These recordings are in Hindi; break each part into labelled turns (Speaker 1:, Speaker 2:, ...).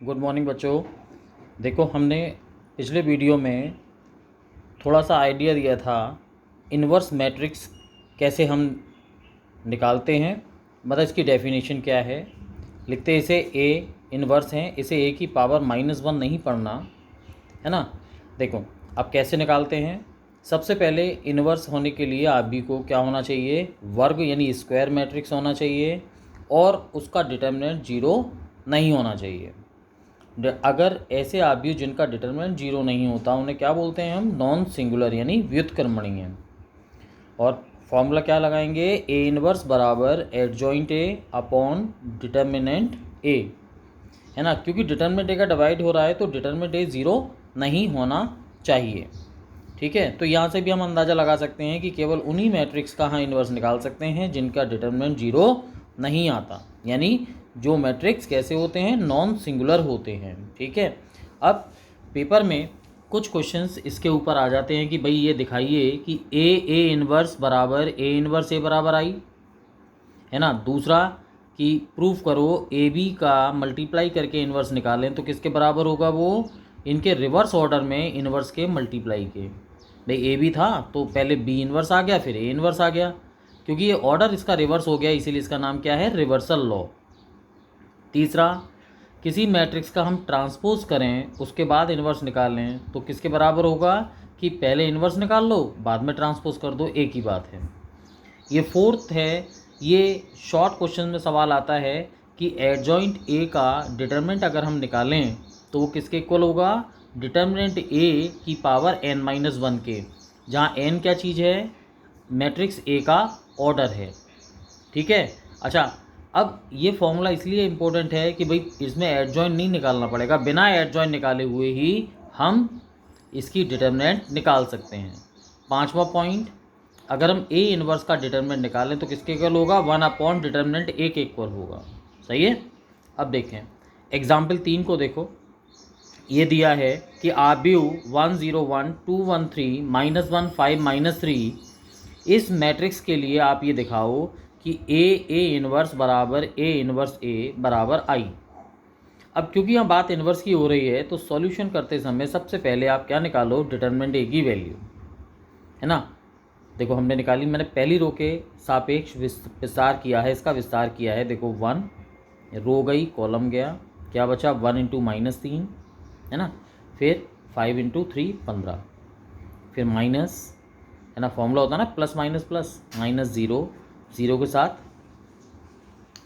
Speaker 1: गुड मॉर्निंग बच्चों। देखो, हमने पिछले वीडियो में थोड़ा सा आइडिया दिया था इन्वर्स मैट्रिक्स कैसे हम निकालते हैं, मतलब इसकी डेफिनेशन क्या है। लिखते इसे ए इन्वर्स हैं, इसे ए की पावर -1 नहीं पढ़ना है ना। देखो अब कैसे निकालते हैं। सबसे पहले इन्वर्स होने के लिए आप भी को क्या होना चाहिए, वर्ग यानी स्क्वायर मैट्रिक्स होना चाहिए और उसका डिटर्मिनेंट 0 नहीं होना चाहिए। अगर ऐसे आव्यूह जिनका डिटर्मिनेंट 0 नहीं होता उन्हें क्या बोलते हैं हम, नॉन सिंगुलर यानी व्युत्क्रमणीय। और फॉर्मूला क्या लगाएंगे, ए इनवर्स बराबर एडजॉइंट ए अपॉन डिटर्मिनेंट ए, है ना। क्योंकि डिटर्मिनेंट ए का डिवाइड हो रहा है तो डिटर्मिनेंट ए 0 नहीं होना चाहिए। ठीक है, तो यहाँ से भी हम अंदाज़ा लगा सकते हैं कि केवल उन्हीं मैट्रिक्स का हम इन्वर्स निकाल सकते हैं जिनका डिटर्मिनेंट 0 नहीं आता, यानी जो मैट्रिक्स कैसे होते हैं, नॉन सिंगुलर होते हैं। ठीक है, अब पेपर में कुछ क्वेश्चंस इसके ऊपर आ जाते हैं कि भाई ये दिखाइए कि ए इन्वर्स बराबर ए इन्वर्स ए बराबर आई, है ना। दूसरा कि प्रूफ करो ए बी का मल्टीप्लाई करके इन्वर्स निकालें तो किसके बराबर होगा, वो इनके रिवर्स ऑर्डर में इन्वर्स के मल्टीप्लाई के। भाई ए बी था तो पहले बी इन्वर्स आ गया फिर ए इन्वर्स आ गया, क्योंकि ये ऑर्डर इसका रिवर्स हो गया इसीलिए इसका नाम क्या है, रिवर्सल लॉ। तीसरा, किसी मैट्रिक्स का हम ट्रांसपोज करें उसके बाद इन्वर्स निकालें तो किसके बराबर होगा कि पहले इन्वर्स निकाल लो बाद में ट्रांसपोज कर दो, एक ही बात है। ये फोर्थ है, ये शॉर्ट क्वेश्चन में सवाल आता है कि एडजॉइंट ए का डिटर्मिनेंट अगर हम निकालें तो वो किसके इक्वल होगा, डिटर्मिनेंट ए की पावर n-1 के, जहाँ n क्या चीज़ है, मैट्रिक्स ए का ऑर्डर है। ठीक है, अच्छा अब ये फॉर्मूला इसलिए इम्पोर्टेंट है कि भाई इसमें एडजॉइंट नहीं निकालना पड़ेगा, बिना एडजॉइंट निकाले हुए ही हम इसकी डिटर्मिनेंट निकाल सकते हैं। पांचवा पॉइंट, अगर हम ए इन्वर्स का डिटर्मिनेंट निकालें तो किसके इक्वल होगा, 1 अपॉन डिटर्मिनेंट ए के इक्वल होगा। सही है। अब देखें एग्जाम्पल 3 को देखो, ये दिया है कि आव्यूह 101 213 -1 5 -3, इस मैट्रिक्स के लिए आप ये दिखाओ कि ए इन्वर्स बराबर ए इन्वर्स ए बराबर आई। अब क्योंकि यहाँ बात इन्वर्स की हो रही है तो सॉल्यूशन करते समय सबसे पहले आप क्या निकालो, डिटर्मिनेंट ए की वैल्यू, है ना। देखो हमने निकाली, मैंने पहली रो के सापेक्ष विस्तार किया है, इसका विस्तार किया है। देखो 1 रो गई, कॉलम गया, क्या बचा 1 × -3, है ना। फिर 5 × 3 15, फिर माइनस, है ना, फॉर्मूला होता है ना प्लस माइनस प्लस, -0 0 के साथ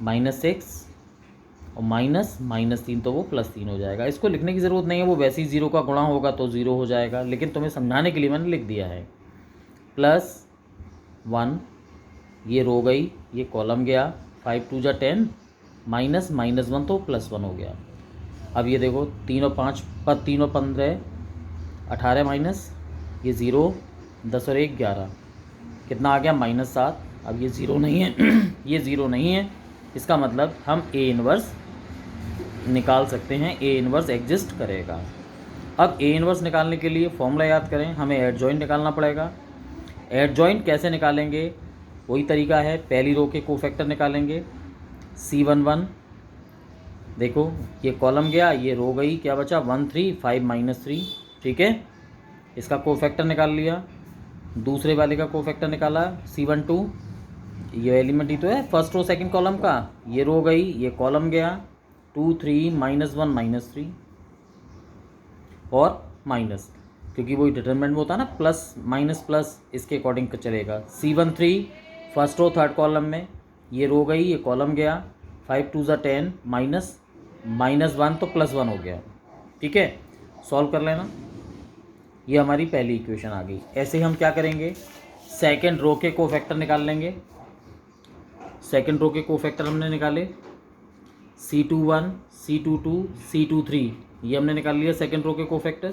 Speaker 1: -6 और -3 तो वो +3 हो जाएगा। इसको लिखने की ज़रूरत नहीं है, वो वैसे ही 0 का गुणा होगा तो 0 हो जाएगा, लेकिन तुम्हें समझाने के लिए मैंने लिख दिया है। +1 ये रो गई, ये कॉलम गया, 5 2 = 10, -1 तो +1 हो गया। अब ये देखो 3 और 5 पर 3 और 15 18 माइनस ये 0 10 और 1 11, कितना आ गया -7। अब ये 0 नहीं है ये 0 नहीं है, इसका मतलब हम ए इन्वर्स निकाल सकते हैं, ए इन्वर्स एग्जिस्ट करेगा। अब ए इन्वर्स निकालने के लिए फॉर्मूला याद करें, हमें एडजॉइंट निकालना पड़ेगा। एडजॉइंट कैसे निकालेंगे, वही तरीका है, पहली रो के कोफैक्टर निकालेंगे, C11। देखो ये कॉलम गया, ये रो गई, क्या बचा 1 3 5 -3। ठीक है, इसका कोफैक्टर निकाल लिया। दूसरे वाले का कोफैक्टर निकाला C12, ये एलिमेंट ही तो है फर्स्ट रो सेकंड कॉलम का, ये रो गई, ये कॉलम गया, 2 3 -1 -3 और माइनस, क्योंकि वही डिटरमिनेंट होता है ना, प्लस माइनस प्लस, इसके अकॉर्डिंग चलेगा। C13 first row third column में, ये रो गई, ये कॉलम गया, 5 2 = 10 -1 तो +1 हो गया। ठीक है, सॉल्व कर लेना, ये हमारी पहली इक्वेशन आ गई। ऐसे ही हम क्या करेंगे, सेकंड रो के कोफैक्टर निकाल लेंगे। सेकंड रो के कोफैक्टर हमने निकाले, C21 C22 C23, ये हमने निकाल लिया सेकंड रो के कोफैक्टर।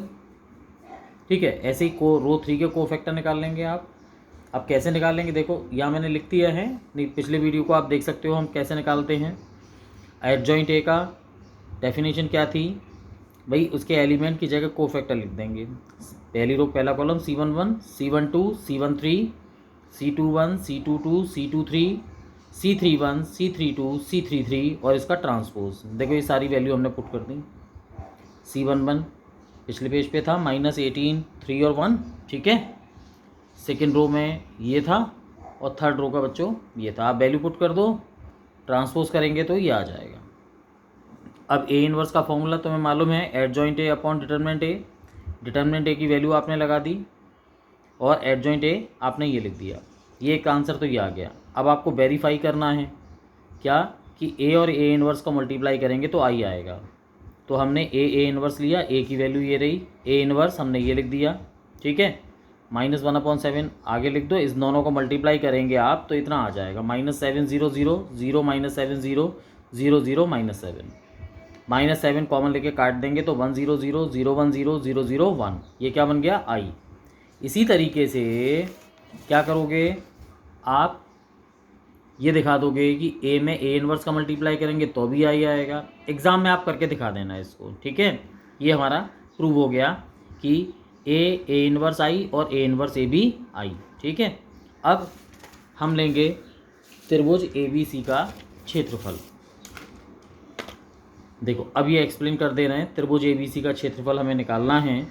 Speaker 1: ठीक है, ऐसे ही रो 3 के कोफैक्टर निकाल लेंगे आप। अब कैसे निकालेंगे, देखो यहाँ मैंने लिख दिया है, नहीं पिछले वीडियो को आप देख सकते हो हम कैसे निकालते हैं। एडजॉइंट ए का डेफिनेशन क्या थी, भाई उसके एलिमेंट की जगह कोफैक्टर लिख देंगे। पहली रो पहला column C11 C12 C13 C21 C22 C23 C31 C32 C33 और इसका ट्रांसपोज। देखो ये सारी वैल्यू हमने पुट कर दी। C11 पिछले पेज पे था -18 3 और 1, ठीक है। सेकेंड रो में ये था और थर्ड रो का बच्चों ये था। आप वैल्यू पुट कर दो, ट्रांसपोज करेंगे तो ये आ जाएगा। अब ए इनवर्स का फॉर्मूला तुम्हें मालूम है, adjoint A upon determinant A. Determinant A की वैल्यू आपने लगा दी और एडजॉइंट ए आपने ये लिख दिया। ये एक आंसर तो ये आ गया। अब आपको वेरीफाई करना है क्या कि ए और ए इनवर्स को मल्टीप्लाई करेंगे तो आई आएगा। तो हमने ए इनवर्स लिया, ए की वैल्यू ये रही, ए इनवर्स हमने ये लिख दिया, ठीक है। -1/7 आगे लिख दो, इस दोनों को मल्टीप्लाई करेंगे आप तो इतना आ जाएगा -7 0 0 0 -7 0 0 0 -7। -7 कॉमन लेके काट देंगे तो 1 0 0 0 1 0 0 0 1, ये क्या बन गया आई। इसी तरीके से क्या करोगे आप, ये दिखा दोगे कि ए में ए इनवर्स का मल्टीप्लाई करेंगे तो भी आई आएगा। एग्ज़ाम में आप करके दिखा देना इसको, ठीक है। ये हमारा प्रूव हो गया कि ए इनवर्स आई और ए इनवर्स ए भी आई, ठीक है। अब हम लेंगे त्रिभुज ABC का क्षेत्रफल। देखो अब ये एक्सप्लेन कर दे रहे हैं, त्रिभुज ABC का क्षेत्रफल हमें निकालना है,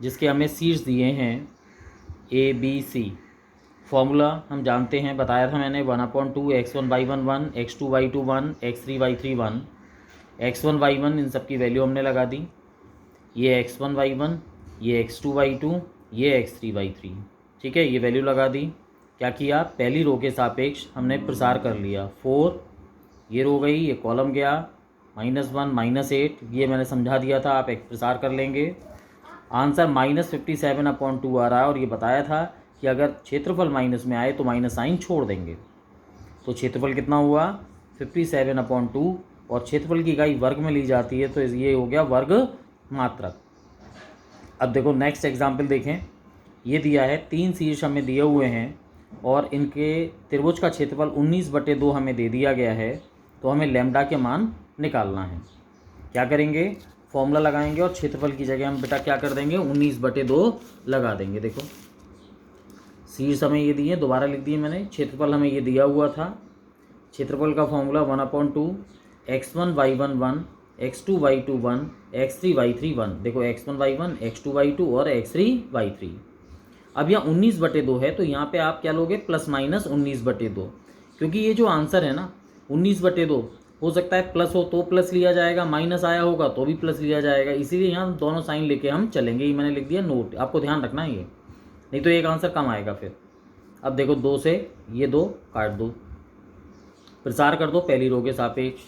Speaker 1: जिसके हमें शीर्ष दिए हैं ABC। फॉर्मूला हम जानते हैं, बताया था मैंने, 1/2 x1y1 1 x2y2 1 x3y3 1। x1y1 इन सब की वैल्यू हमने लगा दी, ये x1y1, ये x2y2, ये x3y3, ठीक है। ये वैल्यू लगा दी। क्या किया, पहली रो के सापेक्ष हमने प्रसार कर लिया, 4 ये रो गई, ये कॉलम गया, -1 -8 ये मैंने समझा दिया था, आप एक प्रसार कर लेंगे। आंसर -57/2 आ रहा है। और ये बताया था कि अगर क्षेत्रफल माइनस में आए तो माइनस साइन छोड़ देंगे। तो क्षेत्रफल कितना हुआ 57/2, और क्षेत्रफल की इकाई वर्ग में ली जाती है तो ये हो गया वर्ग मात्रक। अब देखो नेक्स्ट एग्जाम्पल देखें, ये दिया है 3 शीर्ष हमें दिए हुए हैं और इनके त्रिभुज का क्षेत्रफल 19/2 हमें दे दिया गया है। तो हमें लैम्डा के मान निकालना है। क्या करेंगे, फॉर्मूला लगाएंगे और क्षेत्रफल की जगह हम बेटा क्या कर देंगे 19/2 लगा देंगे। देखो शीर्ष हमें ये दिए, दोबारा लिख दिए मैंने, क्षेत्रफल हमें ये दिया हुआ था। क्षेत्रफल का फॉर्मूला 1/2 x1y1 1 x2y2 1 x3y3 1। देखो x1y1 x2y2 और x3y3। अब यहाँ 19/2 है तो यहाँ पे आप क्या लोगे ±19/2, क्योंकि ये जो आंसर है ना 19/2 हो सकता है प्लस हो तो प्लस लिया जाएगा, माइनस आया होगा तो भी प्लस लिया जाएगा, इसीलिए यहाँ दोनों साइन लेके हम चलेंगे। ये मैंने लिख दिया नोट, आपको ध्यान रखना है ये, नहीं तो एक आंसर कम आएगा फिर। अब देखो 2 से ये 2 काट दो, प्रसार कर दो पहली रो के सापेक्ष,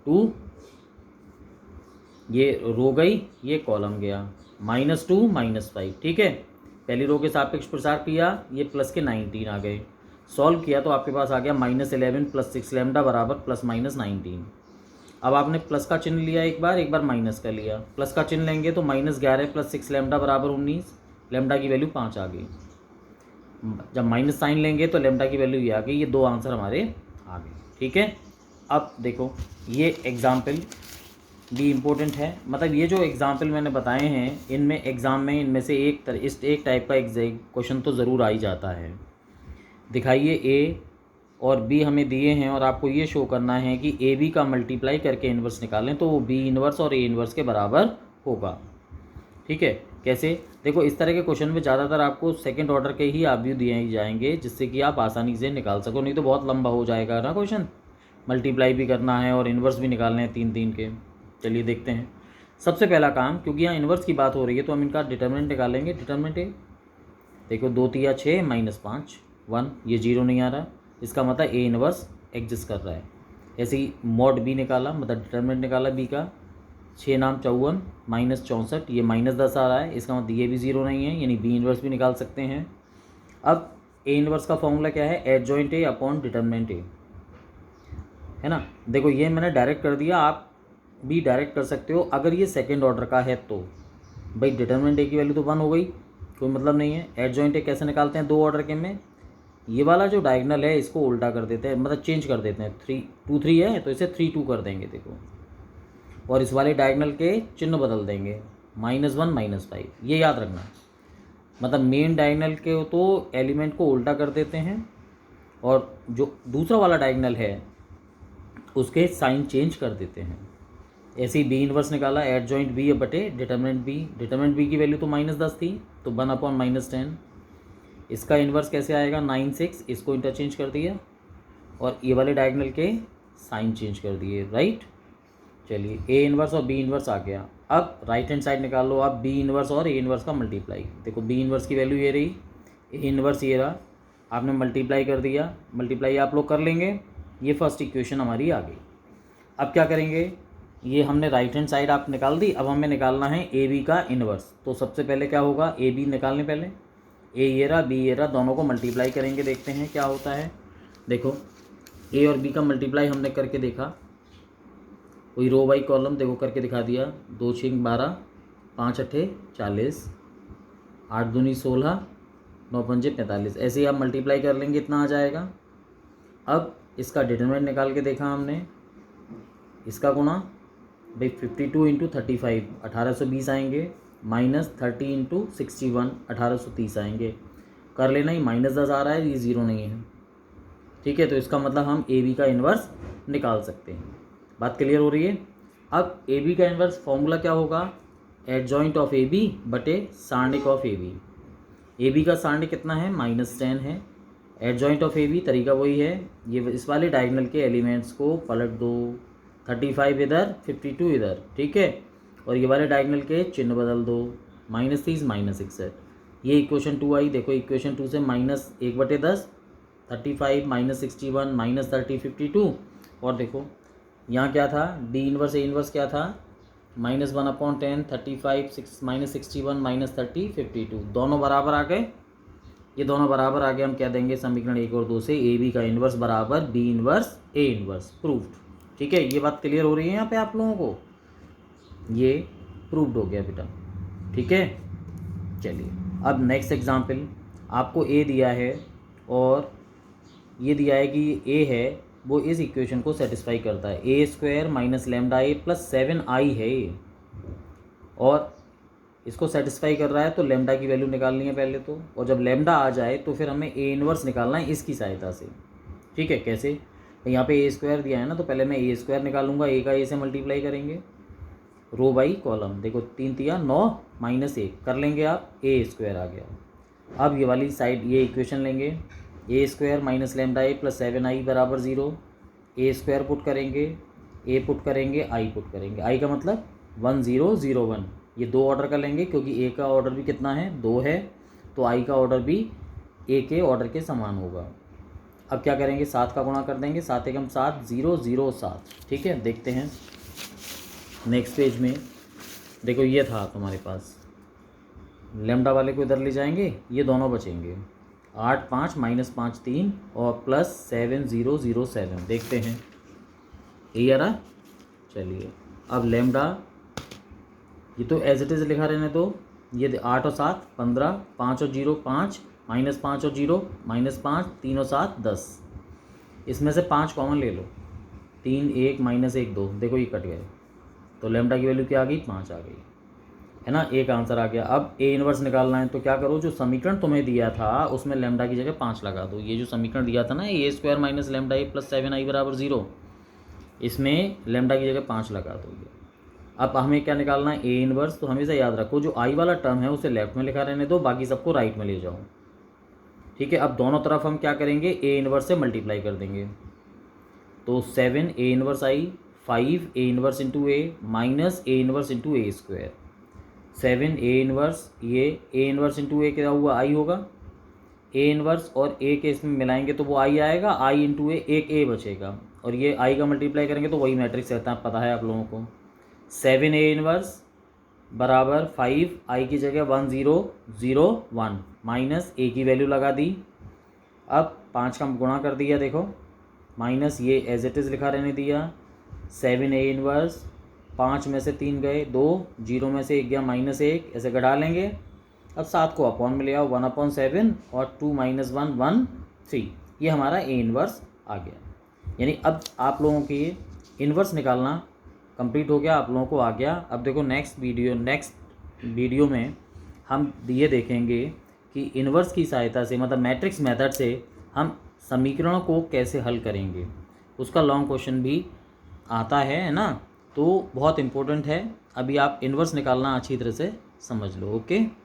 Speaker 1: 2 ये रो गई, ये कॉलम गया, -2 -5, ठीक है। पहली रो के सापेक्ष प्रसार किया, ये प्लस के 19 आ गए। सॉल्व किया तो आपके पास आ गया -11 + 6 लैम्डा बराबर ±19। अब आपने प्लस का चिन्ह लिया एक बार माइनस का लिया। प्लस का चिन्ह लेंगे तो -11 + 6 लैम्डा बराबर 19, लैम्डा की वैल्यू 5 आ गई। जब माइनस साइन लेंगे तो लैम्डा की वैल्यू ये आ गई। ये 2 आंसर हमारे आ गए, ठीक है। अब देखो ये एग्जाम्पल भी इम्पोर्टेंट है, मतलब ये जो एग्जाम्पल मैंने बताए हैं इनमें एग्ज़ाम में इनमें से एक टाइप का क्वेश्चन तो ज़रूर आ ही जाता है। दिखाइए ए और बी हमें दिए हैं और आपको ये शो करना है कि ए बी का मल्टीप्लाई करके इन्वर्स निकालें तो वो बी इन्वर्स और ए इन्वर्स के बराबर होगा, ठीक है। कैसे, देखो इस तरह के क्वेश्चन में ज़्यादातर आपको सेकंड ऑर्डर के ही आव्यूह दिए जाएंगे जिससे कि आप आसानी से निकाल सको, नहीं तो बहुत लंबा हो जाएगा ना क्वेश्चन, मल्टीप्लाई भी करना है और इन्वर्स भी निकालने हैं 3 के। चलिए देखते हैं। सबसे पहला काम, क्योंकि यहाँ इन्वर्स की बात हो रही है तो हम इनका डिटरमिनेंट निकालेंगे। डिटरमिनेंट ए देखो 2 3 6 -5 1, ये 0 नहीं आ रहा, इसका मतलब ए इन्वर्स एग्जिस्ट कर रहा है। ऐसे ही मॉड बी निकाला, मतलब डिटरमिनेंट निकाला बी का, 6 नाम 54 -64, ये -10 आ रहा है, इसका मतलब ये भी 0 नहीं है, यानी बी इन्वर्स भी निकाल सकते हैं। अब ए इन्वर्स का फॉर्मूला क्या है, adjoint A upon determinant A, है ना। देखो ये मैंने डायरेक्ट कर दिया, आप भी डायरेक्ट कर सकते हो अगर ये सेकेंड ऑर्डर का है तो। भाई डिटरमिनेंट ए की वैल्यू तो 1 हो गई, कोई मतलब नहीं है। एडजॉइंट ए कैसे निकालते हैं 2 ऑर्डर के में, ये वाला जो डायगोनल है इसको उल्टा कर देते हैं, मतलब चेंज कर देते हैं। 3 2 3 है तो इसे 3 2 कर देंगे, देखो, और इस वाले डायगोनल के चिन्ह बदल देंगे, -1 -5, ये याद रखना। मतलब मेन डायगोनल के तो एलिमेंट को उल्टा कर देते हैं और जो दूसरा वाला डायगोनल है उसके साइन चेंज कर देते हैं। ऐसे ही बी इनवर्स निकाला, एड जॉइंट बी बटे डिटर्मिनेंट बी की वैल्यू तो -10 थी, तो 1/-10। इसका इन्वर्स कैसे आएगा, 9 6, इसको इंटरचेंज कर दिया और ये वाले डायगोनल के साइन चेंज कर दिए, राइट। चलिए ए इन्वर्स और बी इन्वर्स आ गया। अब राइट हैंड साइड निकाल लो आप, बी इन्वर्स और ए इन्वर्स का मल्टीप्लाई। देखो बी इन्वर्स की वैल्यू ये रही, ए इन्वर्स ये रहा, आपने मल्टीप्लाई कर दिया, मल्टीप्लाई आप लोग कर लेंगे, ये फर्स्ट इक्वेशन हमारी आ गई। अब क्या करेंगे, ये हमने राइट हैंड साइड आप निकाल दी, अब हमें निकालना है ए बी का इन्वर्स। तो सबसे पहले क्या होगा, ए बी निकालने, पहले ए ये रहा बी ये रहा, दोनों को मल्टीप्लाई करेंगे, देखते हैं क्या होता है। देखो ए और बी का मल्टीप्लाई हमने करके देखा, वही रो बाई कॉलम देखो करके दिखा दिया। 2 6 12, 5 8 40, 8 दूनी 16, 9 पंजे 45, ऐसे ही आप मल्टीप्लाई कर लेंगे, इतना आ जाएगा। अब इसका डिटरमिनेंट निकाल के देखा हमने, इसका गुणा भाई 52 × 35 1820 आएंगे, -30 × 61 1830 आएंगे। कर लेना, ही -10 आ रहा है, ये ज़ीरो नहीं है, ठीक है। तो इसका मतलब हम ए बी का इन्वर्स निकाल सकते हैं। बात क्लियर हो रही है। अब ए बी का इन्वर्स फॉर्मूला क्या होगा, एडजॉइंट ऑफ ए बी बटे सारणिक of A B. A B का सारणिक कितना है, -10 है। एडजॉइंट ऑफ ए बी तरीका वही है, ये इस वाले डायगोनल के एलिमेंट्स को पलट दो, 35 इधर 52 इधर, ठीक है, और ये वाले डायगोनल के चिन्ह बदल दो, -30 -61। ये इक्वेशन 2 आई। देखो इक्वेशन 2 से -1/10 35 -61 -30 52, और देखो यहाँ क्या था, डी इन्वर्स ए इन्वर्स क्या था, -1/10 35 -61 -30 52, दोनों बराबर आ गए। ये दोनों बराबर आ गए, हम क्या देंगे समीकरण 1 और 2 से, ए बी का इन्वर्स बराबर B inverse A inverse, proved. ठीक है, ये बात क्लियर हो रही है यहाँ पे आप लोगों को, ये प्रूव्ड हो गया बेटा, ठीक है। चलिए अब नेक्स्ट एग्जाम्पल, आपको ए दिया है और ये दिया है कि ए है वो इस इक्वेशन को सेटिस्फाई करता है, a² - λa + 7i है ये, और इसको सेटिस्फाई कर रहा है, तो लेमडा की वैल्यू निकालनी है पहले तो, और जब लेमडा आ जाए तो फिर हमें ए इन्वर्स निकालना है इसकी सहायता से। ठीक है, कैसे, यहाँ पे a² दिया है ना, तो पहले मैं a² निकालूंगा, a का a से मल्टीप्लाई करेंगे, रो बाई कॉलम। देखो 3 तिया 9 -1 कर लेंगे आप, a² आ गया। अब ये वाली साइड ये इक्वेशन लेंगे, a² - λa + 7i = 0, a² put करेंगे, a पुट करेंगे, i पुट करेंगे, i का मतलब 1 0 0 1, ये 2 ऑर्डर का लेंगे क्योंकि a का ऑर्डर भी कितना है, 2 है, तो i का ऑर्डर भी a के ऑर्डर के समान होगा। अब क्या करेंगे, 7 का गुणा कर देंगे, 7 एकम 7 0 0 7, ठीक है। देखते हैं नेक्स्ट पेज में, देखो ये था तुम्हारे पास, लेमडा वाले को इधर ले जाएंगे, ये दोनों बचेंगे, 8 5 -5 3 और +7 0 0 7, देखते हैं ये आ रहा। चलिए अब लेमडा, ये तो एज इट इज़ लिखा रहने दो, ये 8 और 7 15, 5 और 0 5, -5 और 0 -5, 3 और 7 10, इसमें से 5 कॉमन ले लो, 3 1 -1 2, देखो ये कट गए, तो लेमडा की वैल्यू क्या आ गई, 5 आ गई, है ना, एक आंसर आ गया। अब ए इन्वर्स निकालना है, तो क्या करो, जो समीकरण तुम्हें दिया था उसमें लेमडा की जगह 5 लगा दो। ये जो समीकरण दिया था ना, a² - λa + 7i = 0, इसमें लेमडा की जगह 5 लगा दो। अब हमें क्या निकालना है, ए इन्वर्स। तो हमेशा याद रखो, जो आई वाला टर्म है उसे लेफ्ट में लिखा रहने दो, बाकी सबको राइट में ले जाओ, ठीक है। अब दोनों तरफ हम क्या करेंगे, ए इन्वर्स से मल्टीप्लाई कर देंगे, तो 7 A inverse I, 5 A inverse into A minus A inverse into a², 7 A inverse, ये ए इन्वर्स इंटू ए क्या हुआ, आई होगा, ए इन्वर्स और ए के इसमें मिलाएंगे तो वो आई आएगा, आई इंटू ए, एक ए बचेगा, और ये आई का मल्टीप्लाई करेंगे तो वही मैट्रिक्स रहता है, पता है आप लोगों को। 7 ए इन्वर्स बराबर 5, आई की जगह 1 0 0 1 माइनस ए की वैल्यू लगा दी। अब 5 का गुणा कर दिया, देखो माइनस ये एज इट इज़ लिखा रहने दिया, 7 ए इन्वर्स, 5 में से 3 गए 2, 0 में से 1 गया -1, ऐसे घटा लेंगे। अब 7 को अपॉन में ले आओ, 1/7 और 2 - 1 1 3, ये हमारा ए इन्वर्स आ गया। यानी अब आप लोगों की इन्वर्स निकालना कंप्लीट हो गया, आप लोगों को आ गया। अब देखो नेक्स्ट वीडियो में हम ये देखेंगे कि इन्वर्स की सहायता से, मतलब मैट्रिक्स मेथड से हम समीकरणों को कैसे हल करेंगे, उसका लॉन्ग क्वेश्चन भी आता है ना, तो बहुत इम्पोर्टेंट है। अभी आप इन्वर्स निकालना अच्छी तरह से समझ लो। ओके।